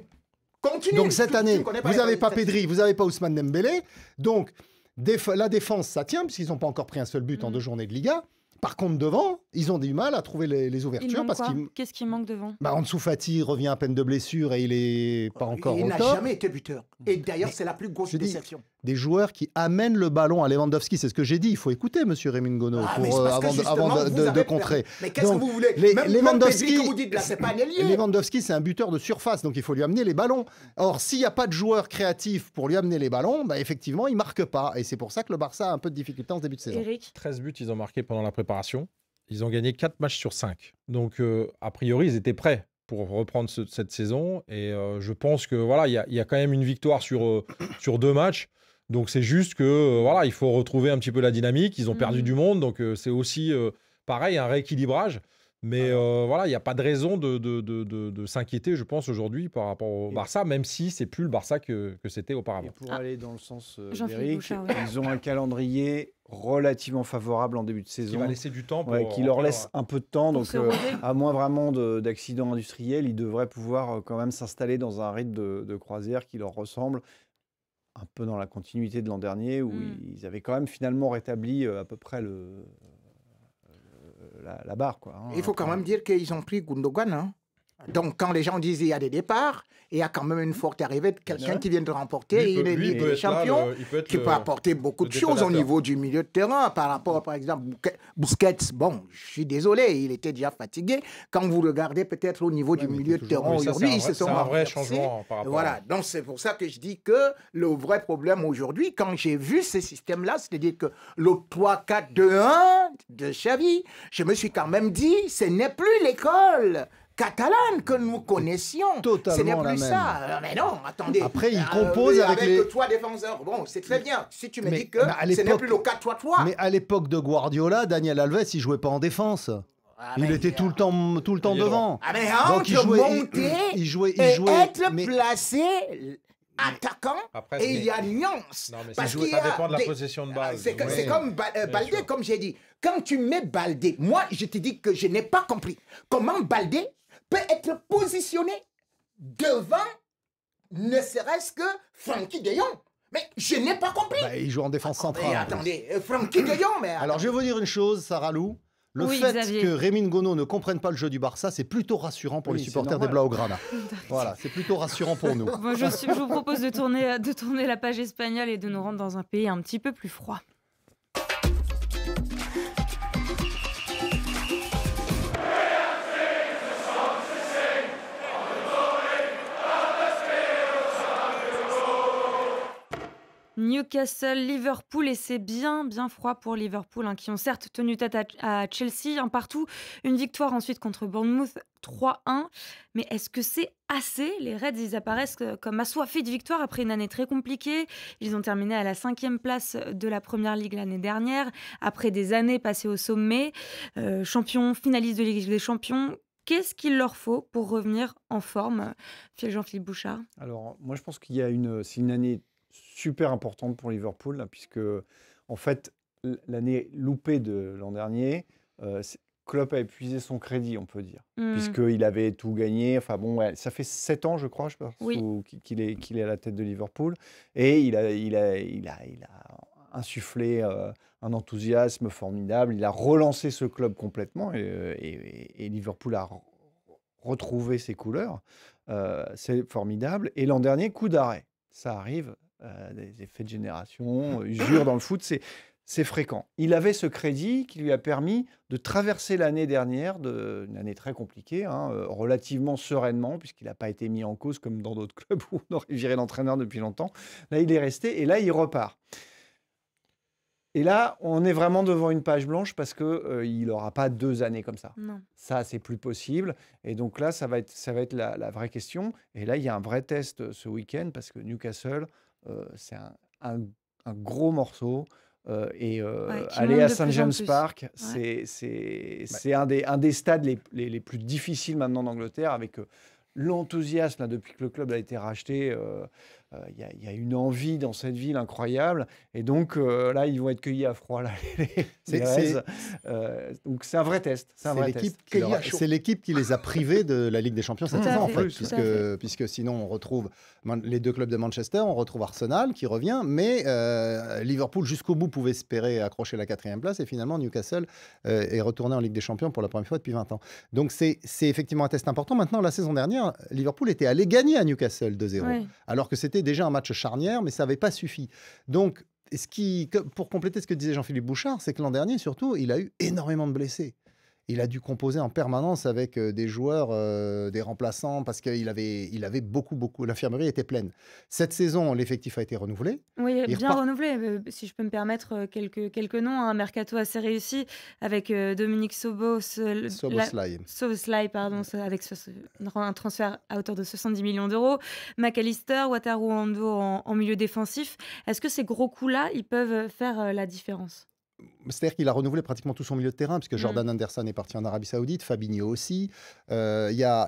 Continue. Donc, cette année, vous n'avez pas Pedri, vous n'avez pas Ousmane Dembélé. Donc, la défense, ça tient, puisqu'ils n'ont pas encore pris un seul but en 2 journées de Liga. Par contre, devant, ils ont du mal à trouver les ouvertures. Qu'est-ce qui manque devant? Ansu Fati revient à peine de blessure et il n'est pas encore au top. Il n'a jamais été buteur. Et d'ailleurs, c'est la plus grosse déception. Des joueurs qui amènent le ballon à Lewandowski, c'est ce que j'ai dit. Il faut écouter, monsieur Rémi Ngono, avant de contrer. Mais qu'est-ce que vous voulez? Lewandowski, c'est un buteur de surface, donc il faut lui amener les ballons. Or, s'il n'y a pas de joueur créatif pour lui amener les ballons, effectivement, il ne marque pas. Et c'est pour ça que le Barça a un peu de difficulté en ce début de saison. Eric. 13 buts, ils ont marqué pendant la préparation. Ils ont gagné 4 matchs sur 5. Donc, a priori, ils étaient prêts pour reprendre cette saison. Et je pense que voilà, il y a quand même une victoire sur 2 matchs. Donc, c'est juste que voilà, il faut retrouver un petit peu la dynamique. Ils ont perdu du monde. Donc, c'est aussi pareil, un rééquilibrage. Mais voilà, il n'y a pas de raison de s'inquiéter, je pense, aujourd'hui par rapport au Barça, même si c'est plus le Barça que c'était auparavant. Et pour aller dans le sens d'Eric, ils ont un calendrier relativement favorable en début de saison. Qui va laisser du temps qui leur laisse un peu de temps. Donc, à moins vraiment d'accidents industriels, ils devraient pouvoir quand même s'installer dans un rythme de croisière qui leur ressemble, un peu dans la continuité de l'an dernier, où ils avaient quand même finalement rétabli à peu près la barre, quoi. Il faut quand même dire qu'ils ont pris Gundogan. Hein. Donc, quand les gens disent qu'il y a des départs, il y a quand même une forte arrivée de quelqu'un qui vient de remporter une Ligue des Champions, qui peut apporter beaucoup de choses au niveau du milieu de terrain, par rapport, par exemple, Busquets. Bon, je suis désolé, il était déjà fatigué. Quand vous regardez peut-être au niveau du milieu de terrain aujourd'hui, ils se sont un vrai changement par rapport Voilà, donc c'est pour ça que je dis que le vrai problème aujourd'hui, quand j'ai vu ce système-là, c'est-à-dire que le 3-4-2-1 de Xavi, je me suis quand même dit, ce n'est plus l'école catalane que nous connaissions. Totalement Ce n'est la plus même. ça. Mais non, attendez. Après, il compose avec les... 3 défenseurs. Bon, c'est très bien. Si tu me Mais- dis que mais à ce n'est l'époque- plus le 4-3-3. Mais à l'époque de Guardiola, Daniel Alves, il jouait pas en défense. Ah, Il mais- était tout le temps Il est devant. Ah, mais Donc, il entre jouait- monter il jouait, et être mais- placé attaquant, Après, et il y a nuance. Non, mais Parce ça qu'il y a dépend de la des- possession de balle. C'est Ouais. comme Bien Baldé, sûr. comme j'ai dit. Quand tu mets Baldé, moi, je te dis que je n'ai pas compris comment Baldé peut être positionné devant ne serait-ce que Frankie de Jong. Mais je n'ai pas compris. Bah, il joue en défense centrale. Mais en plus. attendez, Frankie de Jong, mais... Alors, je vais vous dire une chose, Sarah Lou. Le Oui, fait Xavier. que Rémi Ngono ne comprenne pas le jeu du Barça, c'est plutôt rassurant pour Oui, les c'est supporters des normal. Blaugrana. Voilà, c'est plutôt rassurant pour nous. Bon, je vous propose de tourner la page espagnole et de nous rendre dans un pays un petit peu plus froid. Newcastle, Liverpool, et c'est bien froid pour Liverpool, hein, qui ont certes tenu tête à Chelsea, un partout, une victoire ensuite contre Bournemouth 3-1. Mais est-ce que c'est assez? Les Reds, ils apparaissent comme assoiffés de victoire après une année très compliquée. Ils ont terminé à la 5e place de la Première Ligue l'année dernière, après des années passées au sommet, champions, finalistes de Ligue des Champions. Qu'est-ce qu'il leur faut pour revenir en forme, Jean-Philippe Bouchard? Alors, moi, je pense c'est une année super importante pour Liverpool, là, puisque, en fait, l'année loupée de l'an dernier, Klopp a épuisé son crédit, on peut dire, puisqu'il avait tout gagné. Enfin bon, ouais, ça fait 7 ans, je crois, Oui. qu'il est à la tête de Liverpool, et il a insufflé un enthousiasme formidable. Il a relancé ce club complètement, et Liverpool a retrouvé ses couleurs. C'est formidable. Et l'an dernier, coup d'arrêt. Ça arrive, des effets de génération, usure dans le foot, c'est fréquent. Il avait ce crédit qui lui a permis de traverser l'année dernière, une année très compliquée, relativement sereinement, puisqu'il n'a pas été mis en cause comme dans d'autres clubs où on aurait viré l'entraîneur depuis longtemps. Là, il est resté, et là, il repart. Et là, on est vraiment devant une page blanche parce qu'il n'aura pas 2 années comme ça. Non. Ça, c'est plus possible. Et donc là, ça va être la vraie question. Et là, il y a un vrai test ce week-end parce que Newcastle, c'est un gros morceau. Qui Aller monte à de St. plus en James plus. Park, c'est un des stades les plus difficiles maintenant d'Angleterre, avec l'enthousiasme là, depuis que le club a été racheté. Il y a une envie dans cette ville incroyable. Et donc là, ils vont être cueillis à froid. Là, les Reds. Donc c'est un vrai test. C'est l'équipe qui les a privés de la Ligue des Champions cette Tout à saison, en fait, fait, tout à fait. puisque sinon on retrouve les 2 clubs de Manchester, on retrouve Arsenal qui revient, mais Liverpool jusqu'au bout pouvait espérer accrocher la 4e place, et finalement Newcastle est retourné en Ligue des Champions pour la première fois depuis 20 ans. Donc c'est effectivement un test important. Maintenant, la saison dernière, Liverpool était allé gagner à Newcastle 2-0, Oui. alors que c'était déjà un match charnière, mais ça n'avait pas suffi. Donc, pour compléter ce que disait Jean-Philippe Bouchard, c'est que l'an dernier, surtout, il a eu énormément de blessés. Il a dû composer en permanence avec des joueurs, des remplaçants, parce qu'il avait beaucoup. L'infirmerie était pleine. Cette saison, l'effectif a été renouvelé. Oui, Il bien repart- renouvelé. Si je peux me permettre quelques noms, un mercato assez réussi avec Dominique Szoboszlai. Szoboszlai, pardon, avec un transfert à hauteur de 70 millions d'euros. McAllister, Wataru Ando en milieu défensif. Est-ce que ces gros coups-là, ils peuvent faire la différence? C'est-à-dire qu'il a renouvelé pratiquement tout son milieu de terrain, puisque Jordan Anderson est parti en Arabie Saoudite, Fabinho aussi. Il y a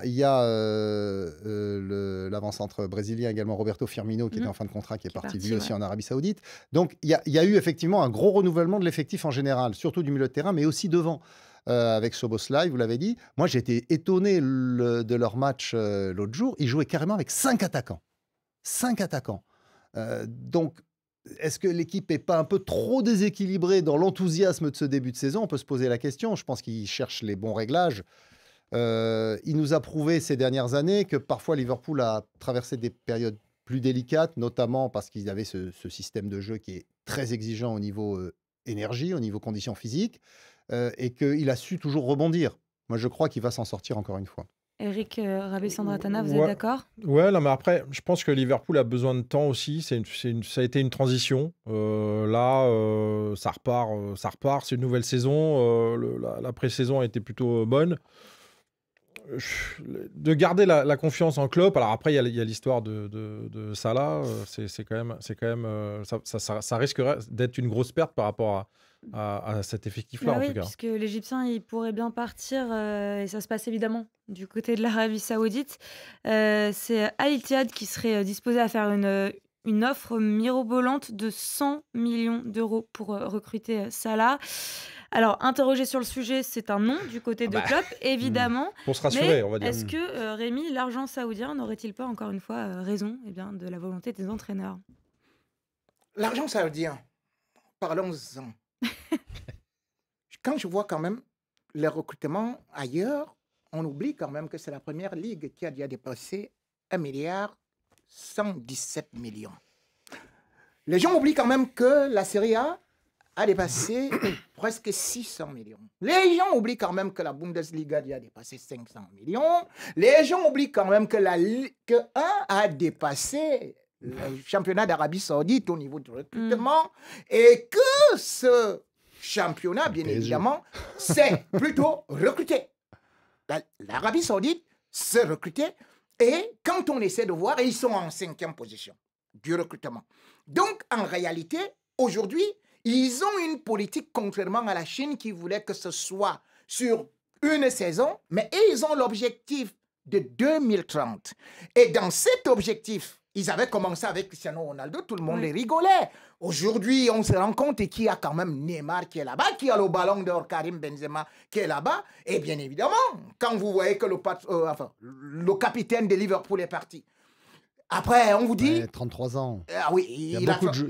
l'avant-centre brésilien également, Roberto Firmino, qui était en fin de contrat, qui est parti lui aussi en Arabie Saoudite. Donc il y a eu effectivement un gros renouvellement de l'effectif en général, surtout du milieu de terrain, mais aussi devant. Avec Szoboszlai, vous l'avez dit. Moi, j'ai été étonné de leur match l'autre jour. Ils jouaient carrément avec 5 attaquants. 5 attaquants. Donc, est-ce que l'équipe n'est pas un peu trop déséquilibrée dans l'enthousiasme de ce début de saison? On peut se poser la question. Je pense qu'il cherche les bons réglages. Il nous a prouvé ces dernières années que parfois Liverpool a traversé des périodes plus délicates, notamment parce qu'ils avaient ce système de jeu qui est très exigeant au niveau énergie, au niveau conditions physiques, et qu'il a su toujours rebondir. Moi, je crois qu'il va s'en sortir encore une fois. Eric Rabessandratana, vous êtes d'accord? Ouais, non, mais après, je pense que Liverpool a besoin de temps aussi. Ça a été une transition. Ça repart. C'est une nouvelle saison. La pré-saison a été plutôt bonne. de garder la confiance en Klopp. Alors après, il y a l'histoire de Salah. C'est quand même ça risquerait d'être une grosse perte par rapport à cet effectif-là, en tout cas. Puisque l'Égyptien, il pourrait bien partir, et ça se passe évidemment du côté de l'Arabie Saoudite. C'est Al Ittihad qui serait disposé à faire une offre mirobolante de 100 millions d'euros pour recruter Salah. Alors, interrogé sur le sujet, c'est un non du côté de Klopp, évidemment. Pour se rassurer, on va dire. Est-ce que, Rémi, l'argent saoudien n'aurait-il pas, encore une fois, raison de la volonté des entraîneurs? L'argent saoudien, parlons-en. Quand je vois quand même les recrutements ailleurs, on oublie quand même que c'est la première ligue qui a déjà dépassé 1,117 milliard. Les gens oublient quand même que la Serie A a dépassé presque 600 millions. Les gens oublient quand même que la Bundesliga a dépassé 500 millions. Les gens oublient quand même que la Ligue 1 a dépassé le championnat d'Arabie Saoudite au niveau du recrutement et que ce championnat, bien évidemment, c'est plutôt recruté. L'Arabie Saoudite s'est recrutée et quand on essaie de voir, ils sont en 5e position du recrutement. Donc, en réalité, aujourd'hui, ils ont une politique, contrairement à la Chine, qui voulait que ce soit sur une saison, mais ils ont l'objectif de 2030. Et dans cet objectif, ils avaient commencé avec Cristiano Ronaldo, tout le monde les rigolait. Aujourd'hui, on se rend compte qu'il y a quand même Neymar qui est là-bas, qui a le ballon d'or, Karim Benzema qui est là-bas. Et bien évidemment, quand vous voyez que le capitaine de Liverpool est parti, après, on vous dit... 33 ans. Ah oui, il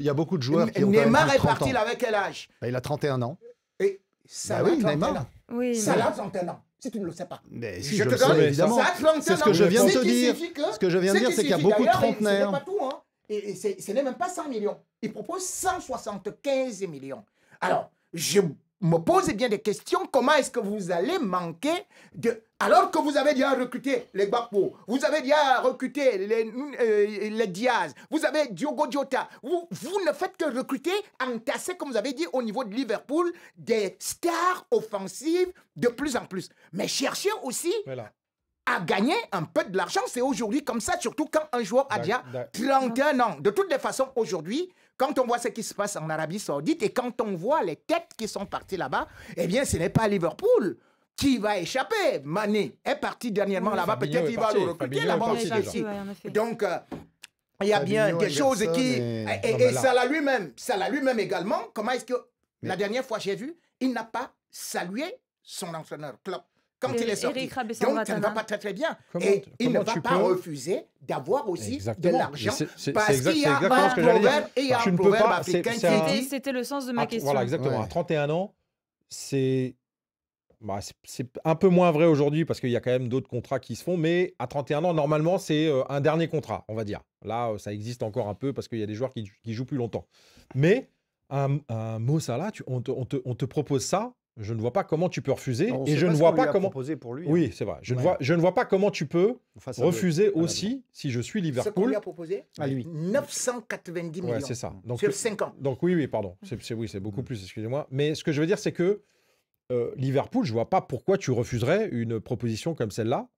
y a beaucoup de joueurs qui ont Neymar est parti là avec quel âge? Il a 31 ans. Et ça a 31 ans. Oui, ça a 31 ans. Si tu ne le sais pas. Mais si, je le sais, évidemment. C'est ce que je viens de te dire. Ce que je viens de dire, c'est qu'il y a beaucoup de trentenaires. Ce n'est pas tout, hein. Et ce n'est même pas 100 millions. Il propose 175 millions. Alors, je me pose bien des questions. Comment est-ce que vous allez manquer de... Alors que vous avez déjà recruté les Gbagbo, vous avez déjà recruté les Diaz, vous avez Diogo Jota, vous ne faites que recruter, entasser, comme vous avez dit, au niveau de Liverpool, des stars offensives de plus en plus. Mais cherchez aussi à gagner un peu de l'argent. C'est aujourd'hui comme ça, surtout quand un joueur a déjà 31 ans. De toutes les façons, aujourd'hui, quand on voit ce qui se passe en Arabie Saoudite et quand on voit les têtes qui sont parties là-bas, eh bien, ce n'est pas Liverpool qui va échapper. Mané est parti dernièrement là-bas, peut-être il va le recruter là-bas aussi. Donc, il y a bien des choses qui... Et Salah lui-même également, comment est-ce que... La dernière fois, j'ai vu, il n'a pas salué son entraîneur, Klopp, quand il est sorti. Donc, ça ne va pas très très bien. Et il ne va pas refuser d'avoir aussi de l'argent. Parce qu'il y a un proverbe africain qui dit... C'était le sens de ma question. Voilà, exactement. À 31 ans, c'est un peu moins vrai aujourd'hui parce qu'il y a quand même d'autres contrats qui se font, mais à 31 ans, normalement, c'est un dernier contrat, on va dire. Là, ça existe encore un peu parce qu'il y a des joueurs qui jouent plus longtemps. Mais un Mo Salah, on te propose ça, je ne vois pas comment tu peux refuser. Et je ne vois pas comment... pour lui, oui, c'est vrai. Je ne vois pas comment tu peux refuser aussi, si je suis Liverpool. Ce qu'on lui a proposé, à lui. 990 millions c'est ça. Donc, sur 5 ans. Donc oui, pardon. C'est beaucoup plus, excusez-moi. Mais ce que je veux dire, c'est que Liverpool, je ne vois pas pourquoi tu refuserais une proposition comme celle-là.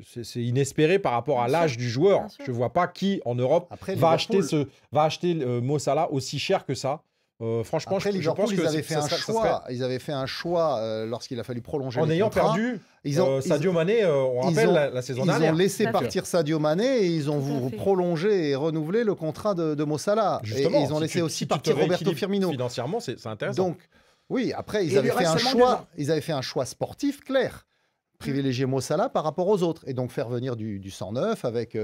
C'est inespéré par rapport à l'âge du joueur. Je ne vois pas qui, en Europe, va acheter Mo Salah aussi cher que ça. Franchement, je pense qu'ils avaient fait un choix lorsqu'il a fallu prolonger en ayant perdu Sadio Mané, on rappelle la saison dernière. Ils ont laissé partir Sadio Mané et ils ont prolongé et renouvelé le contrat de Mo Salah. Justement, et ils ont laissé aussi partir Roberto Firmino. Financièrement, c'est intéressant. Donc, oui, après, ils avaient fait un choix sportif clair. Privilégier Mo Salah par rapport aux autres et donc faire venir du sang neuf avec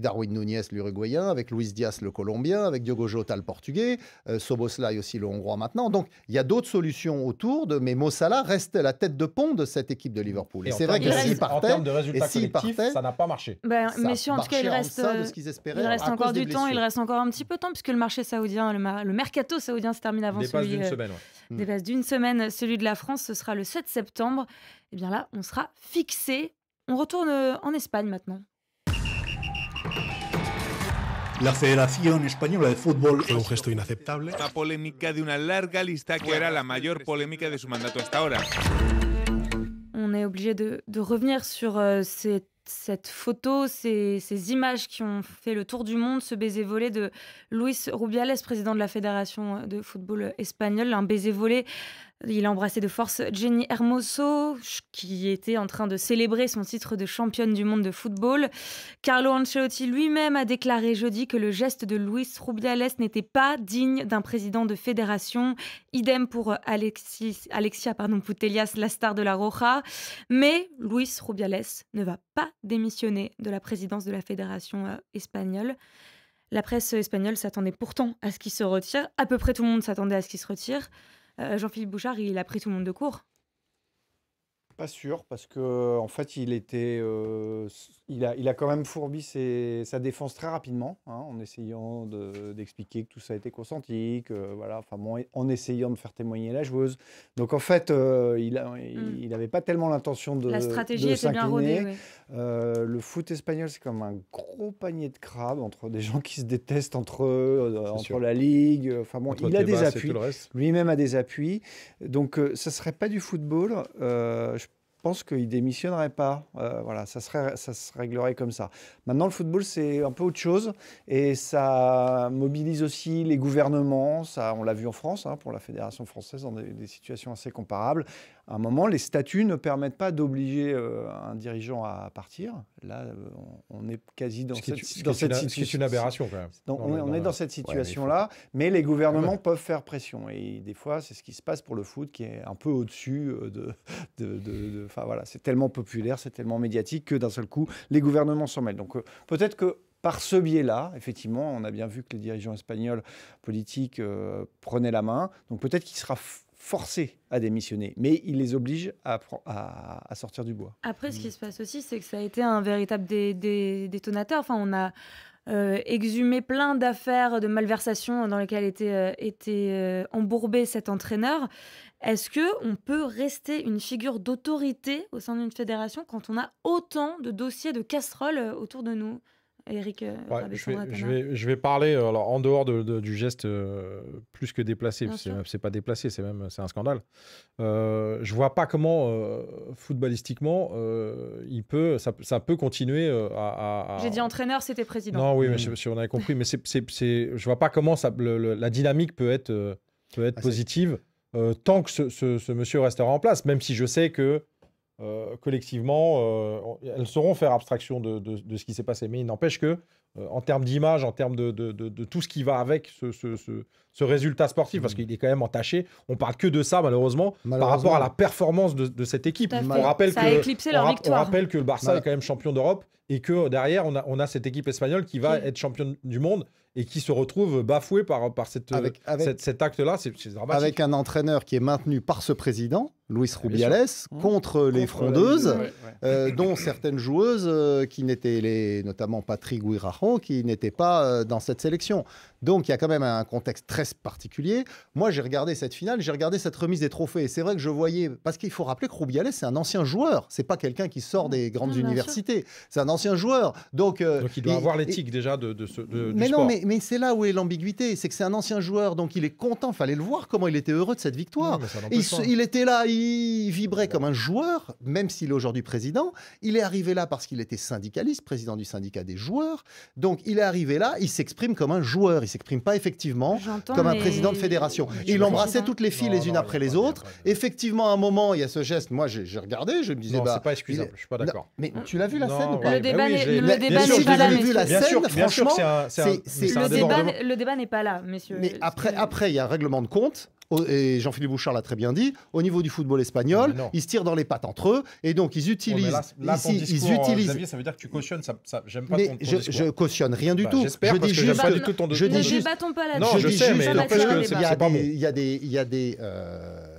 Darwin Núñez l'Uruguayen, avec Luis Diaz le Colombien, avec Diogo Jota le Portugais, Szoboszlai aussi le Hongrois maintenant. Donc il y a d'autres solutions autour mais Mo Salah reste la tête de pont de cette équipe de Liverpool. Et c'est vrai que s'il partait, en termes de résultats collectifs, ça n'a pas marché. Mais si en tout cas il reste encore du temps, il reste encore un petit peu de temps puisque le marché saoudien, le mercato saoudien se termine avant celui d'une semaine. Dépasse d'une semaine. Celui de la France, ce sera le 7 septembre. Et bien là, on sera fixé. On retourne en Espagne maintenant. La Federación Española de Fútbol fue un gesto inaceptable. Una polémica de una larga lista que era la mayor polémica de su mandato hasta ahora. on est obligé de revenir sur cette photo, ces images qui ont fait le tour du monde, ce baiser volé de Luis Rubiales, président de la Fédération de football espagnole. Un baiser volé, il a embrassé de force Jenny Hermoso, qui était en train de célébrer son titre de championne du monde de football. Carlo Ancelotti lui-même a déclaré jeudi que le geste de Luis Rubiales n'était pas digne d'un président de fédération. Idem pour Alexia Putellas, la star de la Roja. Mais Luis Rubiales ne va pas démissionner de la présidence de la fédération espagnole. La presse espagnole s'attendait pourtant à ce qu'il se retire. À peu près tout le monde s'attendait à ce qu'il se retire. Jean-Philippe Bouchard, il a pris tout le monde de court. Pas sûr, parce que en fait, il a quand même fourbi sa défense très rapidement, hein, en essayant d'expliquer que tout ça a été consenti, en essayant de faire témoigner la joueuse. Donc en fait, il n'avait pas tellement l'intention de s'incliner. La stratégie était bien rodée. Oui. Le foot espagnol, c'est comme un gros panier de crabes entre des gens qui se détestent entre eux, entre la ligue. Il a des appuis. Lui-même a des appuis. Donc ça serait pas du football. Je pense qu'il ne démissionnerait pas. Ça se réglerait comme ça. Maintenant, le football, c'est un peu autre chose. Et ça mobilise aussi les gouvernements. Ça, on l'a vu en France, hein, pour la Fédération française, dans des situations assez comparables. À un moment, les statuts ne permettent pas d'obliger un dirigeant à partir. Là, on est quasi dans cette situation. C'est une aberration, quand même. On est dans cette situation-là. Mais les gouvernements peuvent faire pression. Et des fois, c'est ce qui se passe pour le foot, qui est un peu au-dessus c'est tellement populaire, c'est tellement médiatique que d'un seul coup, les gouvernements s'en mêlent. Donc peut-être que par ce biais-là, effectivement, on a bien vu que les dirigeants espagnols politiques prenaient la main. Donc peut-être qu'il sera forcé à démissionner, mais il les oblige à sortir du bois. Après, ce qui se passe aussi, c'est que ça a été un véritable détonateur. Enfin, on a exhumé plein d'affaires de malversation dans lesquelles était embourbé cet entraîneur. Est-ce qu'on peut rester une figure d'autorité au sein d'une fédération quand on a autant de dossiers de casseroles autour de nous ? Eric, je vais parler alors, en dehors du geste plus que déplacé. C'est pas déplacé, c'est un scandale. Je vois pas comment footballistiquement ça peut continuer à... J'ai dit entraîneur, c'était président. Non, oui, mais si on avait compris, mais je vois pas comment la dynamique peut être positive tant que ce monsieur restera en place, même si je sais que collectivement, elles sauront faire abstraction de ce qui s'est passé. Mais il n'empêche que, en termes d'image, en termes de tout ce qui va avec ce résultat sportif, parce qu'il est quand même entaché, on parle que de ça, malheureusement. Par rapport à la performance de cette équipe. On rappelle que le Barça est quand même champion d'Europe et que derrière, on a cette équipe espagnole qui va être championne du monde et qui se retrouve bafouée par cet acte-là. C'est dramatique. Avec un entraîneur qui est maintenu par ce président, Luis Rubiales, contre les frondeuses, dont certaines joueuses qui n'étaient, notamment Patrick Guirajo, qui n'étaient pas dans cette sélection. Donc il y a quand même un contexte très particulier. Moi, j'ai regardé cette finale, j'ai regardé cette remise des trophées. Et c'est vrai que je voyais, parce qu'il faut rappeler que Rubiales, c'est un ancien joueur. C'est pas quelqu'un qui sort des grandes universités. C'est un ancien joueur. Donc il doit avoir l'éthique déjà du mais sport. Non, mais c'est là où est l'ambiguïté. C'est que c'est un ancien joueur, donc il est content. Fallait le voir comment il était heureux de cette victoire. Il était là, il vibrait comme un joueur, même s'il est aujourd'hui président. Il est arrivé là parce qu'il était syndicaliste, président du syndicat des joueurs. Donc il est arrivé là, il s'exprime comme un joueur. Il s'exprime pas effectivement comme un président de fédération. Il embrassait toutes les filles les unes après les autres. Effectivement, à un moment, il y a ce geste. Moi, j'ai regardé, je me disais... Non, c'est pas excusable, je suis pas d'accord. Mais tu l'as vu la scène ou pas? Le débat n'est pas là, vu la scène, franchement, le débat n'est pas là, messieurs. Mais après, il y a un règlement de compte. Et Jean-Philippe Bouchard l'a très bien dit, au niveau du football espagnol, ils se tirent dans les pattes entre eux, et donc ils utilisent... Xavier, ça veut dire que tu cautionnes, j'aime pas ton discours. Je cautionne rien du tout. J'espère, parce que j'aime pas du tout ton discours. Ne débattons pas là-dessus. Non, je sais, mais n'empêche que c'est pas bon. Il y a des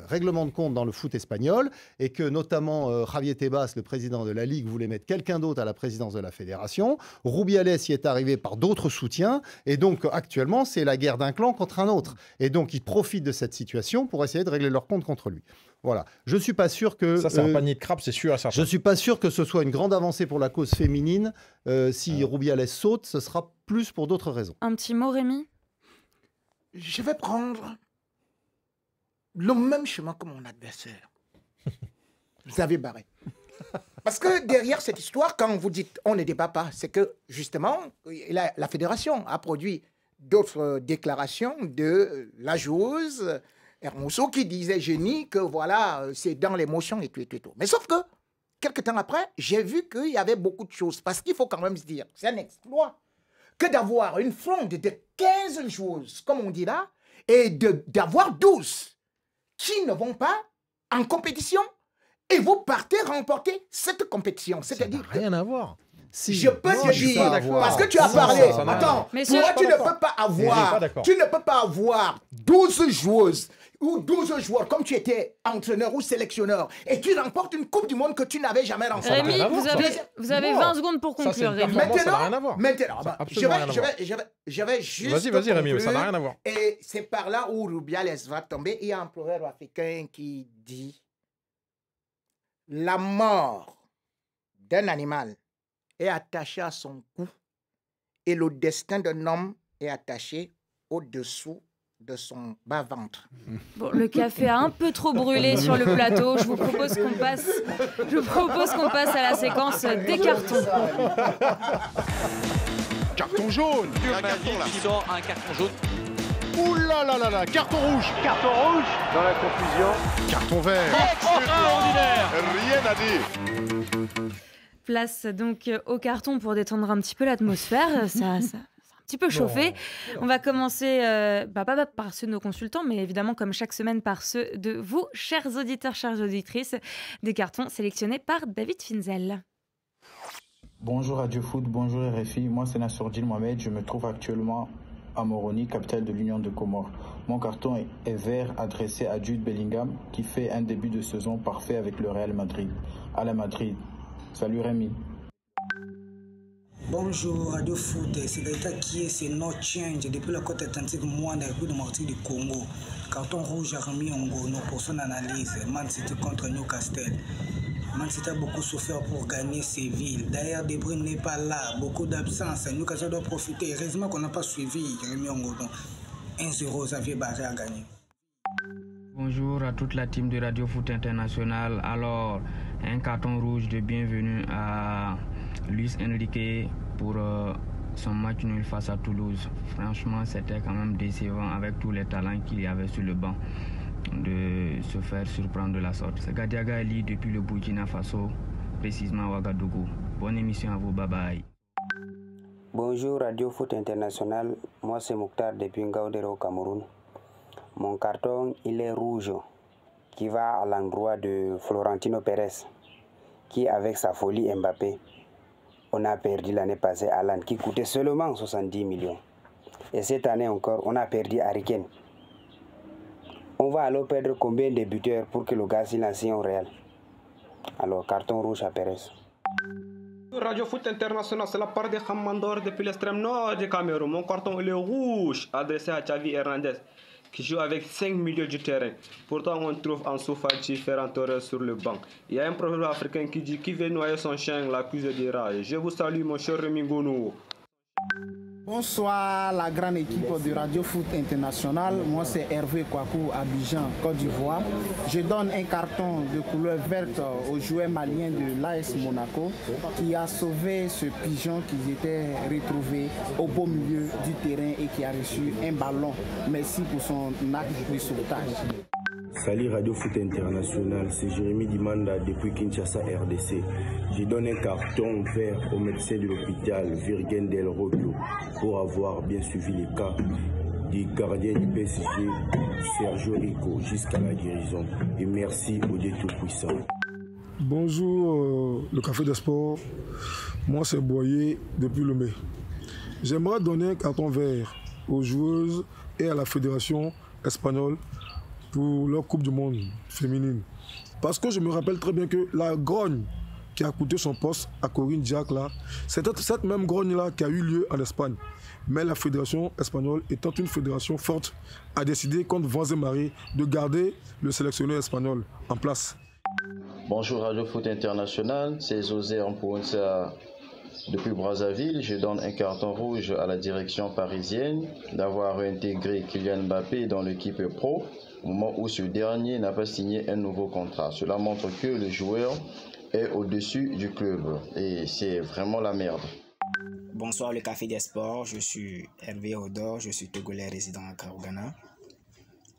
règlements de compte dans le foot espagnol, et que notamment Javier Tebas, le président de la Ligue, voulait mettre quelqu'un d'autre à la présidence de la fédération. Rubiales y est arrivé par d'autres soutiens, et donc actuellement, c'est la guerre d'un clan contre un autre. Et donc, ils profitent de cette situation pour essayer de régler leur compte contre lui. Voilà. Je suis pas sûr que... Ça, c'est un panier de crabes, c'est sûr. Je suis pas sûr que ce soit une grande avancée pour la cause féminine. Si Rubiales saute, ce sera plus pour d'autres raisons. Un petit mot, Rémi? Je vais prendre le même chemin que mon adversaire. Xavier Barret. Parce que derrière cette histoire, quand vous dites on ne débat pas, c'est que justement, la fédération a produit d'autres déclarations de la joueuse Hermoso qui disait génie que voilà, c'est dans l'émotion et tout et tout et tout. Mais sauf que, quelques temps après, j'ai vu qu'il y avait beaucoup de choses. Parce qu'il faut quand même se dire, c'est un exploit que d'avoir une fronde de 15 joueuses, comme on dit là, et d'avoir 12 qui ne vont pas en compétition. Et vous partez remporter cette compétition. C'est-à-dire que... rien à voir. Si. Je peux te dire, parce que tu as parlé. Attends, toi, tu ne peux pas avoir, tu ne peux pas avoir 12 joueuses ou 12 joueurs comme tu étais entraîneur ou sélectionneur et tu remportes une Coupe du Monde que tu n'avais jamais remportée. Rémi, vous avez 20 secondes pour conclure, Rémi. Maintenant, je vais juste. Vas-y, Rémi, ça n'a rien à voir. Et c'est par là où Rubiales va tomber. Il y a un proverbe africain qui dit la mort d'un animal est attaché à son cou et le destin d'un homme est attaché au-dessous de son bas-ventre. Bon, le café a un peu trop brûlé sur le plateau. Je vous propose qu'on passe à la séquence des cartons. Carton jaune. Qui sort un carton jaune. Ouh là là là là, carton rouge. Carton rouge. Dans la confusion. Carton vert. Extraordinaire. Rien à dire. Place donc au carton pour détendre un petit peu l'atmosphère. Ça un petit peu chauffé. On va commencer, pas par ceux de nos consultants, mais évidemment, comme chaque semaine, par ceux de vous, chers auditeurs, chères auditrices, des cartons sélectionnés par David Finzel. Bonjour Radio Foot, bonjour RFI. Moi, c'est Nassourdine Mohamed. Je me trouve actuellement à Moroni, capitale de l'Union de Comores. Mon carton est vert, adressé à Jude Bellingham, qui fait un début de saison parfait avec le Real Madrid. À la Madrid. Salut Rémi. Bonjour Radio Foot, c'est Gaëta qui est, c'est No Change depuis la côte atlantique, moi, dans le pays de Martinique du Congo. Carton rouge à Rémi Ongo, nous pour son analyse. Man City contre Newcastle. Man City a beaucoup souffert pour gagner Séville. D'ailleurs, De Bruyne n'est pas là, beaucoup d'absence. Newcastle doit profiter. Heureusement qu'on n'a pas suivi Rémi Ongo. Donc 1-0, Xavier Barret a gagné. Bonjour à toute la team de Radio Foot International. Alors, un carton rouge de bienvenue à Luis Enrique pour son match nul face à Toulouse. Franchement, c'était quand même décevant avec tous les talents qu'il y avait sur le banc de se faire surprendre de la sorte. C'est Gadiaga Ali depuis le Burkina Faso, précisément à Ouagadougou. Bonne émission à vous, bye bye. Bonjour Radio Foot International, moi c'est Mokhtar depuis Ngaoundéré au Cameroun. Mon carton, il est rouge, qui va à l'endroit de Florentino Pérez, qui avec sa folie Mbappé, on a perdu l'année passée Haaland, qui coûtait seulement 70 millions. Et cette année encore, on a perdu Harry Kane. On va alors perdre combien de buteurs pour que le gars s'y lance au Real? Alors, carton rouge à Pérez. Radio Foot International, c'est la part de Khamandor depuis l'extrême nord du Cameroun. Mon carton il est rouge, adressé à Xavi Hernandez, qui joue avec 5 milieux du terrain. Pourtant, on trouve en Fati Ferran Torres sur le banc. Il y a un proverbe africain qui dit « Qui veut noyer son chien, l'accuse de rage ». Je vous salue, mon cher Rémi Gonou. Bonsoir la grande équipe de Radio Foot International. Moi c'est Hervé Kouakou, Abidjan, Côte d'Ivoire. Je donne un carton de couleur verte au joueur malien de l'AS Monaco qui a sauvé ce pigeon qui était retrouvé au beau milieu du terrain et qui a reçu un ballon. Merci pour son acte de sauvetage. Salut Radio Foot International, c'est Jérémy Dimanda depuis Kinshasa RDC. Je donne un carton vert au médecin de l'hôpital Virgen Del Rodio pour avoir bien suivi les cas du gardien du PSG Sergio Rico jusqu'à la guérison. Et merci au Dieu Tout-Puissant. Bonjour le Café des Sports, moi c'est Boyer depuis le mai. J'aimerais donner un carton vert aux joueuses et à la fédération espagnole pour leur Coupe du Monde féminine. Parce que je me rappelle très bien que la grogne qui a coûté son poste à Corinne Diac, c'était cette même grogne-là qui a eu lieu en Espagne. Mais la fédération espagnole, étant une fédération forte, a décidé contre Vents et Marées de garder le sélectionneur espagnol en place. Bonjour Radio Foot International, c'est José Ampounsa depuis Brazzaville. Je donne un carton rouge à la direction parisienne d'avoir intégré Kylian Mbappé dans l'équipe pro. au moment où ce dernier n'a pas signé un nouveau contrat. Cela montre que le joueur est au-dessus du club et c'est vraiment la merde. Bonsoir le Café des Sports, je suis Hervé Odor, je suis togolais résident à Karougana.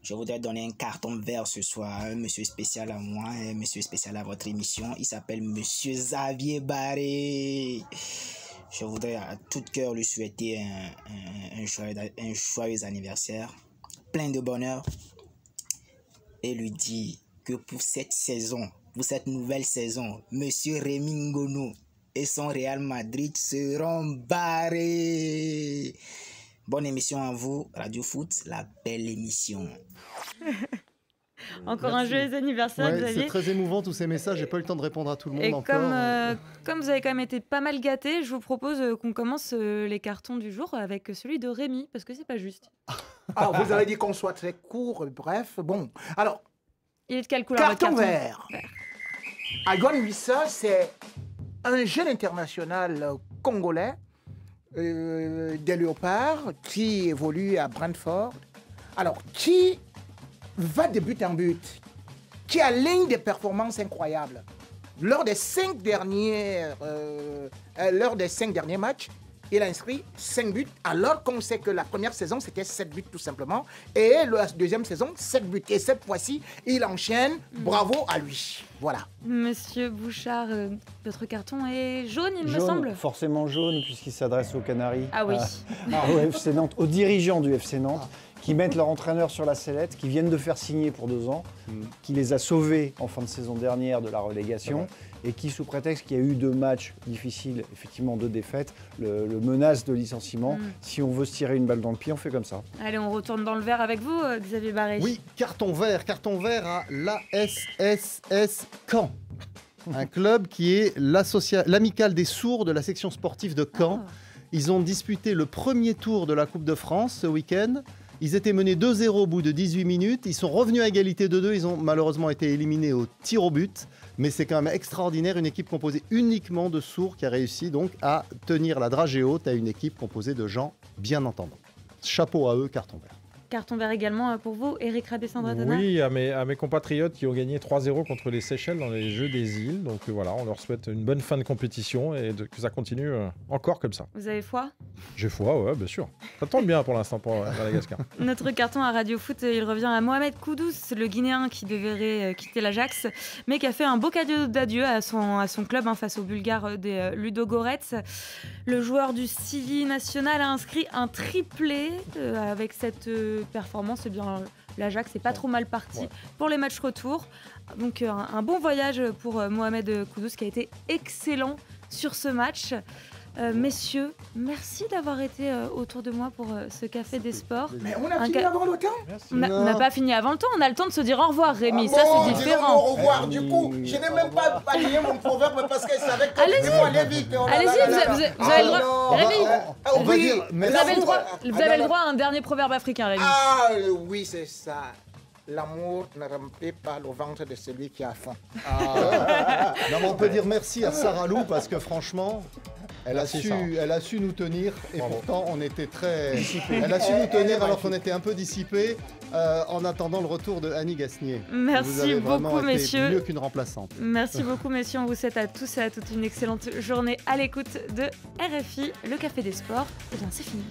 Je voudrais donner un carton vert ce soir, un monsieur spécial à moi, un monsieur spécial à votre émission. Il s'appelle Monsieur Xavier Barré. Je voudrais à tout cœur lui souhaiter un joyeux anniversaire, plein de bonheur, et lui dire que pour cette saison, pour cette nouvelle saison, Monsieur Rémi Ngono et son Real Madrid seront barrés. Bonne émission à vous, Radio Foot, la belle émission. Encore un joyeux anniversaire, Xavier. C'est très émouvant tous ces messages, j'ai pas eu le temps de répondre à tout le monde et encore. Comme vous avez quand même été pas mal gâtés, je vous propose qu'on commence les cartons du jour avec celui de Rémi, parce que c'est pas juste. Alors, vous avez dit qu'on soit très court, bref, bon. Alors, il est de quelle couleur? Carton vert. Agon Wissa, c'est un jeune international congolais des Léopards qui évolue à Brentford. Alors, qui va de but en but, qui a ligne des performances incroyables. Lors des 5 derniers matchs, il a inscrit 5 buts, alors qu'on sait que la première saison, c'était 7 buts tout simplement. Et la deuxième saison, 7 buts. Et cette fois-ci, il enchaîne. Bravo à lui. Voilà. Monsieur Bouchard, votre carton est jaune, il me semble. Forcément jaune, puisqu'il s'adresse aux Canaries. Ah oui. Au FC Nantes, aux dirigeants du FC Nantes, qui mettent leur entraîneur sur la sellette, qui viennent de faire signer pour 2 ans, qui les a sauvés en fin de saison dernière de la relégation, et qui, sous prétexte qu'il y a eu 2 matchs difficiles, effectivement 2 défaites, le menace de licenciement. Si on veut se tirer une balle dans le pied, on fait comme ça. Allez, on retourne dans le vert avec vous, Xavier Barré. Oui, carton vert à l'ASSS Caen. Un club qui est l'amicale des sourds de la section sportive de Caen. Ils ont disputé le premier tour de la Coupe de France ce week-end. Ils étaient menés 2-0 au bout de 18 minutes. Ils sont revenus à égalité de 2. Ils ont malheureusement été éliminés au tir au but. Mais c'est quand même extraordinaire. Une équipe composée uniquement de sourds qui a réussi donc à tenir la dragée haute à une équipe composée de gens bien entendants. Chapeau à eux, carton vert. Carton vert également pour vous, Eric Radé-Sandratana. Oui, à mes compatriotes qui ont gagné 3-0 contre les Seychelles dans les Jeux des îles. Donc voilà, on leur souhaite une bonne fin de compétition et que ça continue encore comme ça. Vous avez foi? J'ai foi, ouais, bien sûr. Ça tourne bien pour l'instant pour Madagascar. Notre carton à Radio Foot, il revient à Mohamed Kudus, le Guinéen qui devrait quitter l'Ajax, mais qui a fait un beau cadeau d'adieu à son club face aux Bulgares des Ludogorets. Le joueur du Sili national a inscrit un triplé avec cette performance. Eh bien, l'Ajax n'est pas trop mal parti pour les matchs retour. Donc un bon voyage pour Mohamed Kudus qui a été excellent sur ce match. Messieurs, merci d'avoir été autour de moi pour ce Café des Sports. Mais on a fini avant le temps? On n'a pas fini avant le temps, on a le temps de se dire au revoir, Rémi. Ça, c'est différent. Au revoir, du coup. Je n'ai même pas aligné mon proverbe parce que c'est avec allez-y, vous avez le droit. Rémi, vous avez le droit à un dernier proverbe africain, Rémi. Ah oui, c'est ça. L'amour ne remplit pas le ventre de celui qui a faim. Non, mais on peut dire merci à Sarah Lou parce que franchement, elle a su nous tenir et pourtant on était très... Elle a su nous tenir alors qu'on était un peu dissipés en attendant le retour de Annie Gasnier. Merci beaucoup, messieurs. Mieux qu'une remplaçante. Merci beaucoup, messieurs. On vous souhaite à tous et à toutes une excellente journée à l'écoute de RFI, le Café des Sports. Et bien, c'est fini.